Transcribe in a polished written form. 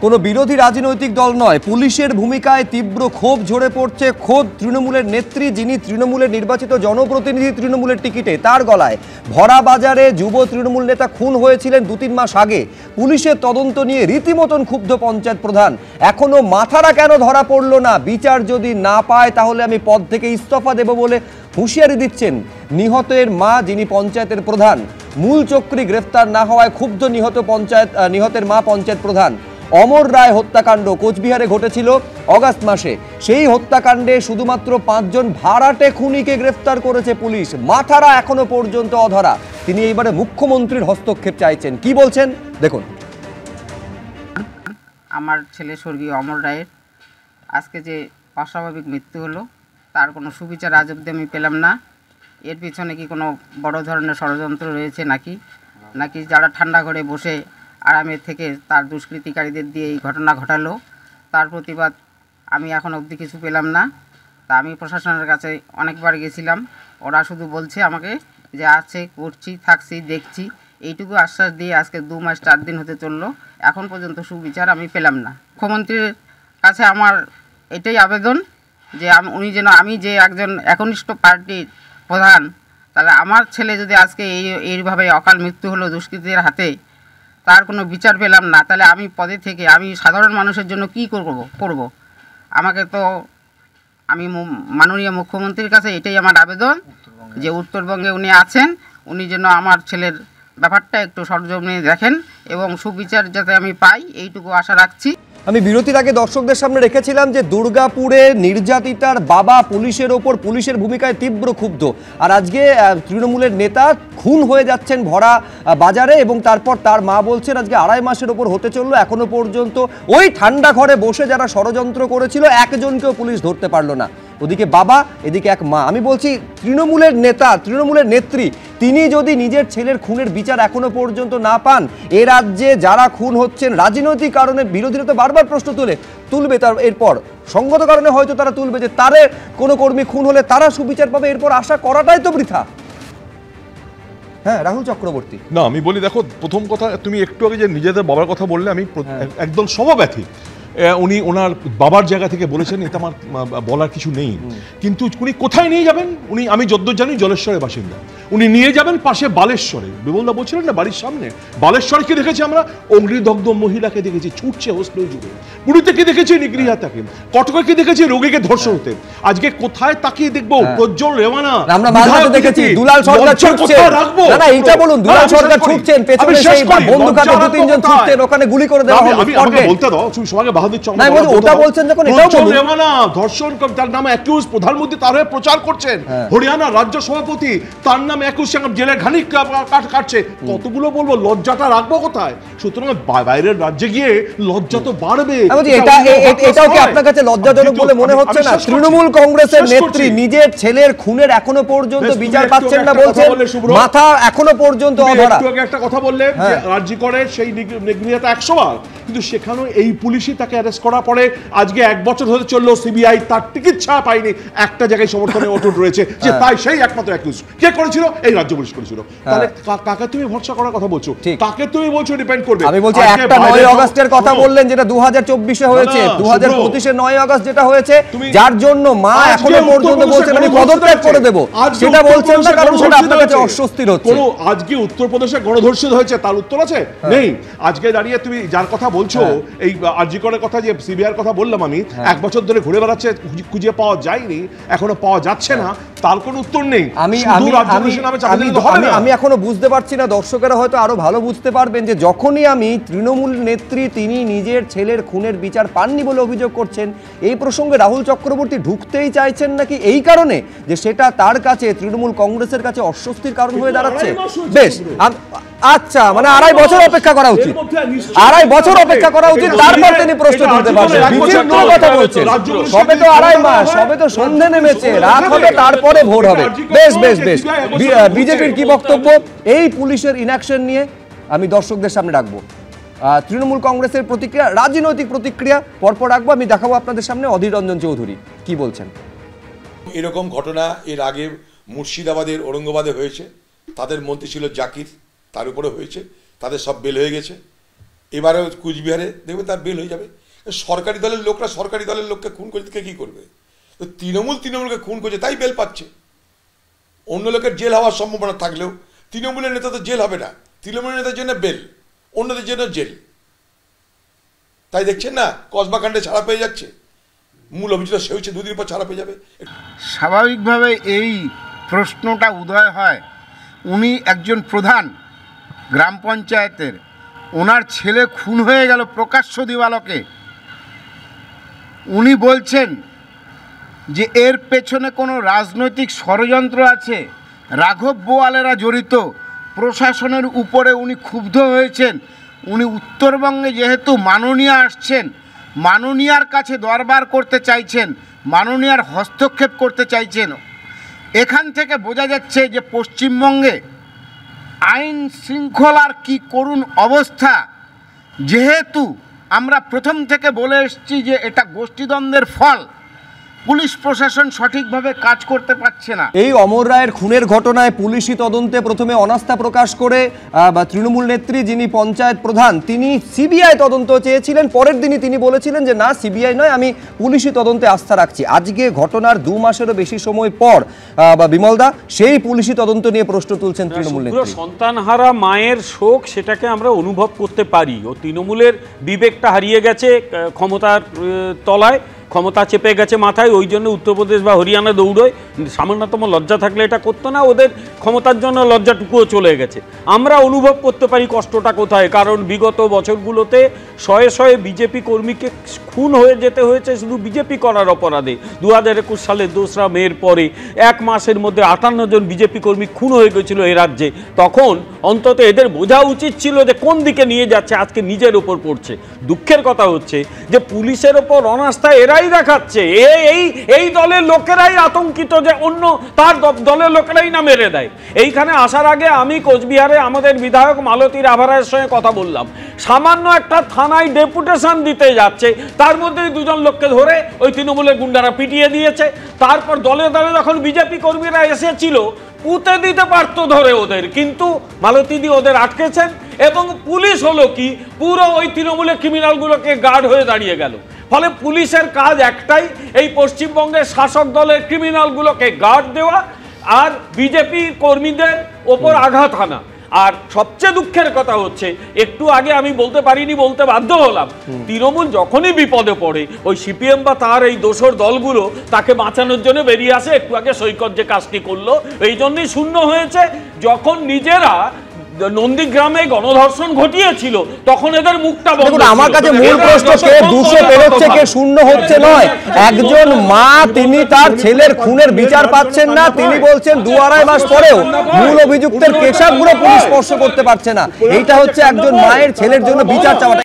কোনো বিরোধী রাজনৈতিক দল নয়, পুলিশের ভূমিকায় তীব্র ক্ষোভ ঝরে পড়ছে খোদ তৃণমূলের নেত্রী, যিনি তৃণমূলের নির্বাচিত জনপ্রতিনিধি তৃণমূলের টিকিটে, তার গলায়। ভরা বাজারে যুব তৃণমূল নেতা খুন হয়েছিলেন 2-3 মাস আগে। পুলিশের তদন্ত নিয়ে রীতিমতন ক্ষুব্ধ পঞ্চায়েত প্রধান। এখনো মাথারা কেন ধরা পড়ল না? বিচার যদি না পায় তাহলে আমি পদ থেকে ইস্তফা দেব বলে হুঁশিয়ারি দিচ্ছেন নিহতের মা, যিনি পঞ্চায়েতের প্রধান। মূল চক্রী গ্রেফতার না হওয়ায় ক্ষুব্ধ নিহতের মা পঞ্চায়েত প্রধান। অমর রায় হত্যাকাণ্ড কোচবিহারে ঘটেছিল অগাস্ট মাসে। সেই হত্যাকাণ্ডে শুধুমাত্র 5 জন ভাড়াটে খুনিকে গ্রেফতার করেছে পুলিশ। মাথারা এখনো পর্যন্ত অধরা। তিনি এইবারে মুখ্যমন্ত্রীর হস্তক্ষেপ চাইছেন। কি বলছেন দেখুন। আমার ছেলে স্বর্গীয় অমর রায়ের আজকে যে অস্বাভাবিক মৃত্যু হলো, তার কোনো সুবিচার আজ অবধি আমি পেলাম না। এর পিছনে কি কোনো বড় ধরনের ষড়যন্ত্র রয়েছে নাকি যারা ঠান্ডা ঘরে বসে আরামের থেকে তার দুষ্কৃতিকারীদের দিয়ে এই ঘটনা ঘটালো, তার প্রতিবাদ আমি এখন অবধি কিছু পেলাম না। তা আমি প্রশাসনের কাছে অনেকবার গেছিলাম, ওরা শুধু বলছে আমাকে যে আছে, করছি, থাকছি, দেখছি, এইটুকু আশ্বাস দিয়ে আজকে 2 মাস 4 দিন হতে চললো, এখন পর্যন্ত সুবিচার আমি পেলাম না। মুখ্যমন্ত্রীর কাছে আমার এটাই আবেদন যে উনি যেন, আমি যে একজন একনিষ্ঠ পার্টির প্রধান, তাহলে আমার ছেলে যদি আজকে এইভাবে অকাল মৃত্যু হলো দুষ্কৃতীদের হাতে, তার কোনো বিচার পেলাম না, তাহলে আমি পদে থেকে আমি সাধারণ মানুষের জন্য কী করব? আমাকে তো আমি মাননীয় মুখ্যমন্ত্রীর কাছে এটাই আমার আবেদন যে উত্তরবঙ্গে উনি আছেন, উনি যেন আমার ছেলের ব্যাপারটা একটু সরজমিনে দেখেন এবং সুবিচার যাতে আমি পাই, এইটুকু আশা রাখছি। আমি বিরতির আগে দর্শকদের সামনে রেখেছিলাম যে দুর্গাপুরে নির্যাতিতার বাবা পুলিশের ওপর, পুলিশের ভূমিকায় তীব্র ক্ষুব্ধ। আর আজকে তৃণমূলের নেতা খুন হয়ে যাচ্ছেন ভরা বাজারে, এবং তারপর তার মা বলছেন আজকে 2.5 মাসের ওপর হতে চললো, এখনো পর্যন্ত ওই ঠান্ডা ঘরে বসে যারা ষড়যন্ত্র করেছিল একজনকেও পুলিশ ধরতে পারলো না। ওদিকে বাবা, এদিকে এক মা। আমি বলছি তৃণমূলের নেতা, তৃণমূলের নেত্রী, তিনি যদি নিজের ছেলের খুনের বিচার এখনো পর্যন্ত না পান, এ রাজ্যে যারা খুন হচ্ছেন রাজনৈতিক কারণে, বিরোধীরা তো বারবার প্রশ্ন তুলবে, তার এরপর সঙ্গত কারণে হয়তো তারা তুলবে যে তারে কোনো কর্মী খুন হলে তারা সুবিচার পাবে, এরপর আশা করাটাই তো বৃথা। হ্যাঁ, রাহুল চক্রবর্তী। না, আমি বলি, দেখো, প্রথম কথা, তুমি একটু আগে যে নিজেদের বাবার কথা বললে, আমি একদম সমব্যথী। উনি ওনার বাবার জায়গা থেকে বলেছেন, এটা আমার বলার কিছু নেই। কিন্তু উনি কোথায় নিয়ে যাবেন? উনি, আমি যদ্দূর জানি, জলেশ্বরের বাসিন্দা। উনি নিয়ে যাবেন পাশে বালেশ্বরে। বিমলদা বলছিলেন না, বাড়ির সামনে বালেশ্বরে কি দেখেছি আমরা? অগ্নিদগ্ধ মহিলাকে দেখেছি ছুটছে হোস্টেল জুড়ে। পুরীতে কি দেখেছি? নিগৃহীতাকে। কটকে কি দেখেছি? রোগীকে ধর্ষণ হতে। আজকে কোথায় তাকিয়ে দেখবো? প্রজ্জ্বল রেওয়ানা আমরা মাঝে দেখেছি দুলাল সরকার ছুটছে। না না, এইটা বলুন, দুলাল সরকার ছুটছেন, পেছনে সেই বন্দুক হাতে 2-3 জন ছুটছেন, ওখানে গুলি করে দেওয়া হবে। আমাকে বলতে দাও, তুমি সবাইকে বাহাদুর চন্দ্র ওটা বলছেন যখন, এটাও বলুন। রেওয়ানা ধর্ষণ, তার নামে অ্যাকিউজ, প্রধানমন্ত্রী তার হয়ে প্রচার করছেন। হরিয়ানা রাজ্য সভাপতি, তার নামে অ্যাকিউজ, জেলে ঘানি কাটছে। কতগুলো বলবো, লজ্জাটা রাখবো কোথায়? সুতরাং বাইরের রাজ্যে গিয়ে লজ্জা তো বাড়বে। এটাও কি আপনার কাছে লজ্জাজনক বলে মনে হচ্ছে না? তৃণমূল কংগ্রেসের নেত্রী নিজের ছেলের খুনের এখনো পর্যন্ত বিচার পাচ্ছেন না, বলছেন মাথা এখনো পর্যন্ত অধরা। একটা কথা বললে রাজ্যে করে সেই নিগৃহীতা 100 বার, কিন্তু সেখানেও এই পুলিশই তাকে অ্যারেস্ট করার পরে আজকে 1 বছর হতে চললো, সিবিআই তার টিকিট ছাড়া পায়নি। একটা জায়গায় সমর্থনে অটুট রয়েছে যে তাই সেই একমাত্র অ্যাকিউজ। কে করেছিল? এই রাজ্য পুলিশ করেছিল। তাহলে কাকে তুমি ভরসা করার কথা বলছো? কাকে তুমি বলছো ডিপেন্ড করবে? আমি বলছি একটা 9 আগস্টের কথা বললেন, যেটা 2024-এ হয়েছে, 2025-এর 9 আগস্ট যেটা হয়েছে, যার জন্য মা এখনো পর্যন্ত বলছেন আমি পদত্যাগ করে দেব, সেটা বলছেন না, কারণ সেটা আপনার কাছে অস্বস্তির হচ্ছে। কোন আজকে উত্তরপ্রদেশে গণধর্ষণ হয়েছে, তার উত্তর আছে? নেই। আজকে দাঁড়িয়ে তুমি যার কথা বলছো, এই আরজিকরের কথা, যে সিবিআইর কথা বললাম আমি, 1 বছর ধরে ঘুরে বেড়াচ্ছে, খুঁজে পাওয়া যায়নি, এখনো পাওয়া যাচ্ছে না, তার কোনো উত্তর নেই। আমি এখনো বুঝতে পারছি না, দর্শকেরা হয়তো আরো ভালো বুঝতে পারবেন, যে যখনই আমি তৃণমূল নেত্রী তিনি নিজের ছেলের খুনের বিচার পাননি বলে অভিযোগ করছেন, এই প্রসঙ্গে রাহুল চক্রবর্তী ঢুকতেই চাইছেন নাকি এই কারণে যে সেটা তার কাছে, তৃণমূল কংগ্রেসের কাছে অস্বস্তির কারণ হয়ে দাঁড়াচ্ছে? বেশ, আচ্ছা, মানে 2.5 বছর অপেক্ষা করা উচিত, 2.5 বছর অপেক্ষা করা উচিত, তারপর তিনি প্রশ্ন তুলতে পারবেন। বিচিত্র কথা বলছেন, সবে তো 2.5 মাস, সবে তো সন্ধে নেমেছে, রাত হবে, তারপরে ভোট হবে। বেশ বেশ বেশ, বিজেপির কি বক্তব্য এই পুলিশের ইনঅ্যাকশন নিয়ে আমি দর্শকদের সামনে রাখবো। তৃণমূল কংগ্রেসের প্রতিক্রিয়া, রাজনৈতিক প্রতিক্রিয়া পরপর রাখবো। আমি দেখাবো আপনাদের সামনে অধীর রঞ্জন চৌধুরী কি বলছেন। এরকম ঘটনা এর আগে মুর্শিদাবাদের ঔরঙ্গাবাদে হয়েছে, তাদের মন্ত্রী ছিল জাকির, তার উপরে হয়েছে, তাদের সব বেল হয়ে গেছে। এবারে কুচবিহারে দেখবে তার বেল হয়ে যাবে। সরকারি দলের লোকরা সরকারি দলের লোককে খুন করতে কি করবে? তো তৃণমূলকে খুন করছে তাই বেল পাচ্ছে। অন্য লোকের জেল হওয়ার সম্ভাবনা থাকলেও তৃণমূলের নেতা তো জেল হবে না, তৃণমূলের নেতার জন্য বেল, অন্যদের জন্য জেল। তাই দেখছেন না কসবা কাণ্ডে ছাড়া পেয়ে যাচ্ছে, মূল অভিযুক্ত সে হচ্ছে 2 দিন পর ছাড়া পেয়ে যাবে। স্বাভাবিকভাবে এই প্রশ্নটা উদয় হয়, উনি একজন প্রধান গ্রাম পঞ্চায়েতের, ওনার ছেলে খুন হয়ে গেল প্রকাশ্য দিবালোকে, উনি বলছেন যে এর পেছনে কোনো রাজনৈতিক ষড়যন্ত্র আছে, রাঘব বোয়ালেরা জড়িত, প্রশাসনের উপরে উনি ক্ষুব্ধ হয়েছেন। উনি উত্তরবঙ্গে যেহেতু মাননীয়া আসছেন, মাননীয়ার কাছে দরবার করতে চাইছেন, মাননীয়ার হস্তক্ষেপ করতে চাইছেন। এখান থেকে বোঝা যাচ্ছে যে পশ্চিমবঙ্গে আইন শৃঙ্খলার কি করুণ অবস্থা। যেহেতু আমরা প্রথম থেকে বলে এসেছি যে এটা গোষ্ঠীদ্বন্দ্বের ফল, পুলিশ প্রশাসন সঠিকভাবে কাজ করতে পারছে না। এই অমর রায়ের খুনের ঘটনায় পুলিশি তদন্তে প্রথমে অনাস্থা প্রকাশ করে তৃণমূল নেত্রী যিনি পঞ্চায়েত প্রধান তিনি সিবিআই তদন্ত চেয়েছিলেন। পরের দিনই তিনি বলেছিলেন যে না, সিবিআই নয়, আমি পুলিশি তদন্তে আস্থা রাখছি। আজকে ঘটনার 2 মাসেরও বেশি সময় পর বিমলদা সেই পুলিশি তদন্ত নিয়ে প্রশ্ন তুলছেন তৃণমূল নেত্রী। সন্তানহারা মায়ের শোক সেটাকে আমরা অনুভব করতে পারি। ও তৃণমূলের বিবেকটা হারিয়ে গেছে ক্ষমতার তলায়, ক্ষমতা চেপে গেছে মাথায়, ওই জন্য উত্তরপ্রদেশ বা হরিয়ানা দৌড়োয়। সামান্যতম লজ্জা থাকলে এটা করতো না, ওদের ক্ষমতার জন্য লজ্জাটুকুও চলে গেছে। আমরা অনুভব করতে পারি কষ্টটা কোথায়, কারণ বিগত বছরগুলোতে শয়ে শয়ে বিজেপি কর্মীকে খুন হয়ে যেতে হয়েছে শুধু বিজেপি করার অপরাধে। 2021 সালের 2রা মের পরে 1 মাসের মধ্যে 58 জন বিজেপি কর্মী খুন হয়ে গেছিল এই রাজ্যে। তখন অন্তত এদের বোঝা উচিত ছিল যে কোন দিকে নিয়ে যাচ্ছে, আজকে নিজের ওপর পড়ছে। দুঃখের কথা হচ্ছে যে পুলিশের ওপর অনাস্থা এরাই দেখাচ্ছে, এই দলের লোকেরাই আতঙ্কিত যে অন্য তার দলের লোকেরাই না মেরে দেয়। এইখানে আসার আগে আমি কোচবিহারে আমাদের বিধায়ক মালতী রাভারের সঙ্গে কথা বললাম। সামান্য একটা থানায় ডেপুটেশন দিতে যাচ্ছে, তার মধ্যেই 2 জন লোককে ধরে ওই তৃণমূলের গুন্ডারা পিটিয়ে দিয়েছে। তারপর দলে দলে যখন বিজেপি কর্মীরা এসেছিল পুঁতে দিতে পারতো ধরে ওদের, কিন্তু মালতীদি ওদের আটকেছেন। এবং পুলিশ হলো কি, পুরো ওই তৃণমূলের ক্রিমিনালগুলোকে গার্ড হয়ে দাঁড়িয়ে গেল। ফলে পুলিশের কাজ একটাই, এই পশ্চিমবঙ্গের শাসক দলের ক্রিমিনালগুলোকে গার্ড দেওয়া আর বিজেপি কর্মীদের ওপর আঘাত হানা। আর সবচেয়ে দুঃখের কথা হচ্ছে, একটু আগে আমি বলতে পারিনি, বলতে বাধ্য হলাম, তৃণমূল যখনই বিপদে পড়ে ওই সিপিএম বা তার এই দোসর দলগুলো তাকে বাঁচানোর জন্য বেরিয়ে আসে। একটু আগে সৈকত যে কাজটি করলো এই জন্যই শূন্য হয়েছে। যখন নিজেরা নন্দীগ্রামে গণধর্ষণ ঘটিয়েছিল তখন এদের মুখটা বন্ধ। আমার কাছে মূল প্রশ্ন কে 200 পেরোচ্ছে কে শূন্য হচ্ছে নয়। একজন মা তিনি তার ছেলের খুনের বিচার পাচ্ছেন না, তিনি বলছেন 2-2.5 মাস পরেও মূল অভিযুক্তের কেশাগুলো পুলিশ স্পর্শ করতে পারছে না। এইটা হচ্ছে একজন মায়ের ছেলের জন্য বিচার চাওয়াটা।